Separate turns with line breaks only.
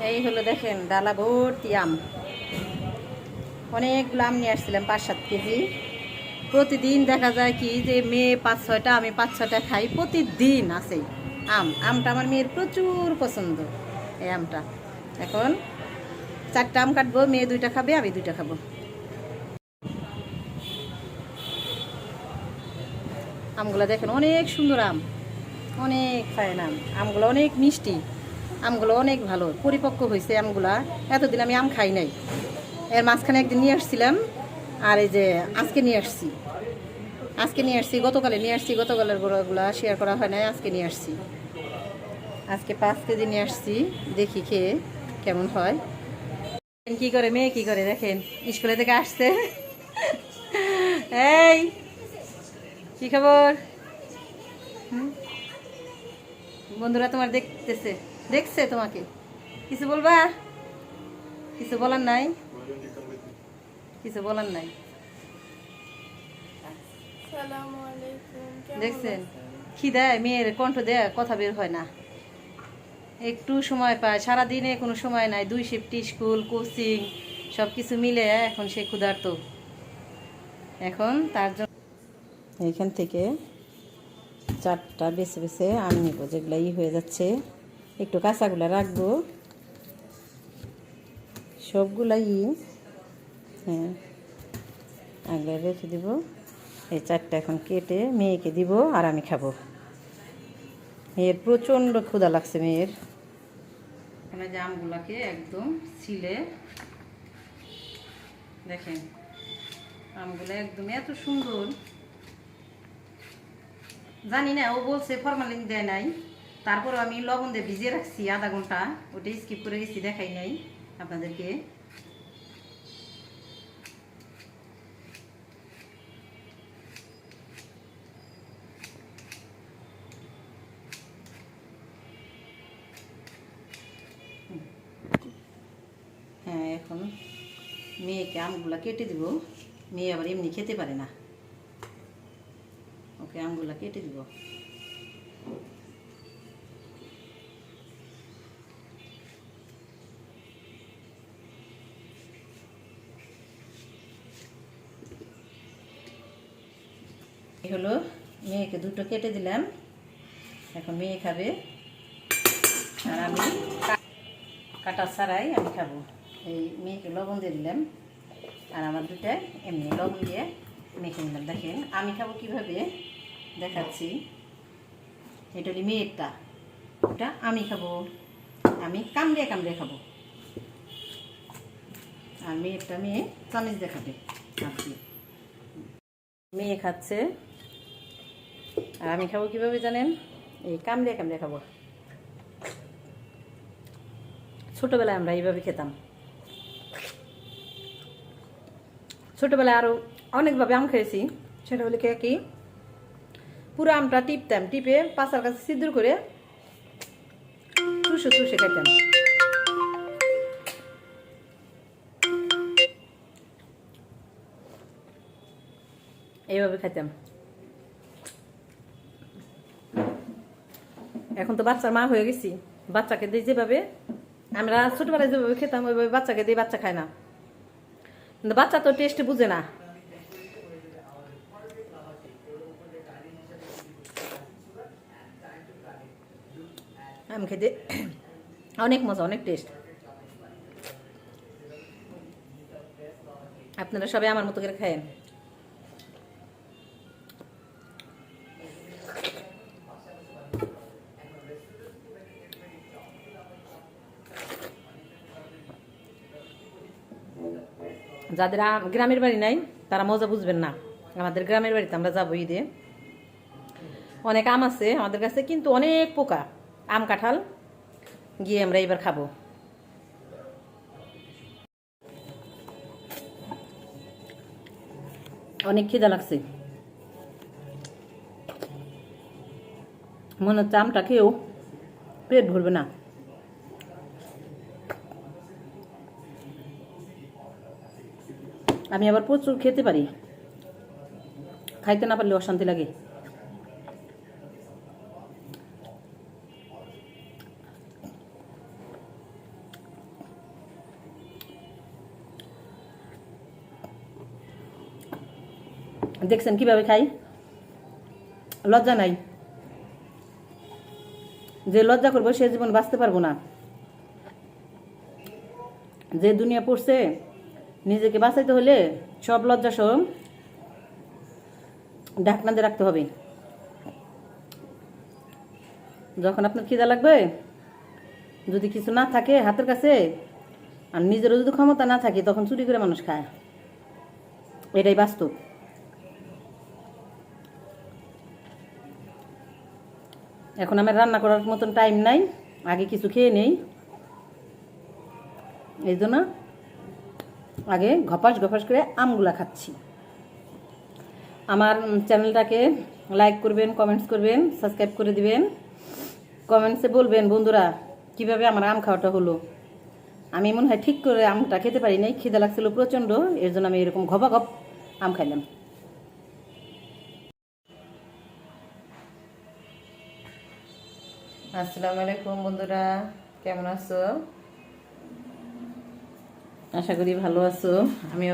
এই হলো দেখেন ডালা ভর্তি আম। অনেকগুলো আম নিয়ে আসছিলাম 5-7 কেজি। প্রতিদিন দেখা যায় কি যে মেয়ে 5-6টা, আমি 5-6টা খাই, প্রতিদিন আছে আমটা আমার মেয়ের প্রচুর পছন্দ। এই আমটা এখন 4টা আম কাটবো, মেয়ে 2টা খাবে, আমি 2টা খাবো। আমগুলো দেখেন অনেক সুন্দর আম, অনেক ফাইন আম। আমগুলো অনেক মিষ্টি, আমগুলো অনেক ভালো পরিপক্ক হয়েছে আমগুলা। এতদিন আমি আম খাই নাই, এর মাঝখানে একদিন নিয়ে আসছিলাম, আর এই যে আজকে নিয়ে আসছি, গতকালে নিয়ে আসছি। গতকালের বড়গুলা শেয়ার করা হয় নাই, আজকে নিয়ে আসছি। আজকে 5 কেজি নিয়ে আসছি, দেখি খেয়ে কেমন হয়। কি করে মেয়ে কি করে দেখেন, স্কুলে থেকে আসছে। এই কি খবর? বন্ধুরা তোমার দেখছে তোমাকে, কিছু বলবা? কিছু বলার নাই, কিছু বলার নাই। দেখছেন কি দেয়, মেয়ের কণ্ঠ দেয়, কথা বের হয় না, একটু সময় পায়, সারাদিনে কোনো সময় নাই। 2 শিফট, স্কুল, কোচিং সব কিছু মিলে এখন সে ক্ষুধার্ত। এখন তার জন্য এইখান থেকে 4টা বেছে বেছে আম নিব, যেগুলো হয়ে যাচ্ছে। একটু কাঁচাগুলা রাখবো, সবগুলাই হ্যাঁ আগলে রেখে দিব। এই 4টা এখন কেটে মেয়েকে দিব, আর আমি খাবো। মেয়ের প্রচণ্ড ক্ষুধা লাগছে মেয়ের। এখানে যে আমগুলাকে একদম ছিলে দেখেন, আমগুলো একদম এত সুন্দর। জানি না, ও বলছে ফরমালিন দেয় নাই, তারপর আমি লবণ দিয়ে ভিজিয়ে রাখছি আধা ঘন্টা, ওটা স্কিপ করে গেছি, দেখাই নাই আপনাদেরকে। হ্যাঁ এখন মেয়েকে আমগুলা কেটে দিব, মেয়ে আবার এমনি খেতে পারে না, ওকে আমগুলা কেটে দিব। এই হলো, মেয়েকে 2টো কেটে দিলাম, এখন মেয়ে খাবে, আর আমি কাটা ছাড়াই আমি খাবো। এই মেয়েকে লবণ দিয়ে দিলাম, আর আমার 2টায় এমনি লবণ দিয়ে মেখে নিলাম। দেখেন আমি খাবো কিভাবে দেখাচ্ছি। এটা হলো মেয়েরটা, ওটা আমি খাবো, আমি কামড়ে কামড়ে খাবো, আর মেয়েরটা মেয়ে চামিচ দেখাবে। মেয়ে খাচ্ছে, আর আমি খাবো কিভাবে জানেন, এই কামড়ে কামড়ে খাবো। ছোটোবেলায় আমরা এইভাবে খেতাম, ছোটোবেলায় আরও অনেকভাবে আম খেয়েছি। সেটা হলে কি, পুরো আমটা টিপতাম, টিপে পাশার কাছে সিদ্ধ করে চুষে চুষে খাইতাম। এইভাবে খাইতাম। এখন তো বাচ্চার মা হয়ে গেছি, বাচ্চাকে দিয়ে যেভাবে আমরা ছোটবেলায় যেভাবে খেতাম ওইভাবে বাচ্চাকে দিয়ে, বাচ্চা খায় না, কিন্তু বাচ্চা তো টেস্ট বুঝে না। আম খেতে অনেক মজা, অনেক টেস্ট। আপনারা সবাই আমার মতো করে খায়েন। যাদের গ্রামের বাড়ি নাই তারা মজা বুঝবেন না। আমাদের গ্রামের বাড়িতে আমরা যাবো ঈদে, অনেক আম আছে আমাদের কাছে, কিন্তু অনেক পোকা। আম কাঁঠাল গিয়ে আমরা এবার খাবো। অনেক খিদা লাগছে, মনে হচ্ছে আমটা খেয়েও পেট ভরবে না। আমি আবার প্রচুর খেতে পারি, খাইতে না পারলে অশান্তি লাগে। দেখছেন কিভাবে খাই, লজ্জা নাই। যে লজ্জা করবো সে জীবন বাঁচতে পারবো না। যে দুনিয়া পড়ছে, নিজেকে বাঁচাইতে হলে সব লজ্জা সহ ঢাকনা দিয়ে রাখতে হবে। যখন আপনার খিদা লাগবে, যদি কিছু না থাকে হাতের কাছে, আর নিজেরও যদি ক্ষমতা না থাকে, তখন চুরি করে মানুষ খায়। এটাই বাস্তব। এখন আমার রান্না করার মতন টাইম নাই, আগে কিছু খেয়ে নেই, এই জন্য আগে ঘপাস ঘপাস করে আমগুলা খাচ্ছি। আমার চ্যানেলটাকে লাইক করবেন, কমেন্টস করবেন, সাবস্ক্রাইব করে দিবেন। কমেন্টসে বলবেন বন্ধুরা কিভাবে আমার আম খাওয়াটা হলো। আমি মনে হয় ঠিক করে আমটা খেতে পারি নাই, খিদে লাগছিল প্রচণ্ড, এর জন্য আমি এরকম ঘপা ঘপ আম খাইলাম। আসসালামু আলাইকুম বন্ধুরা, কেমন আছো? আশা করি ভালো আছো। আমি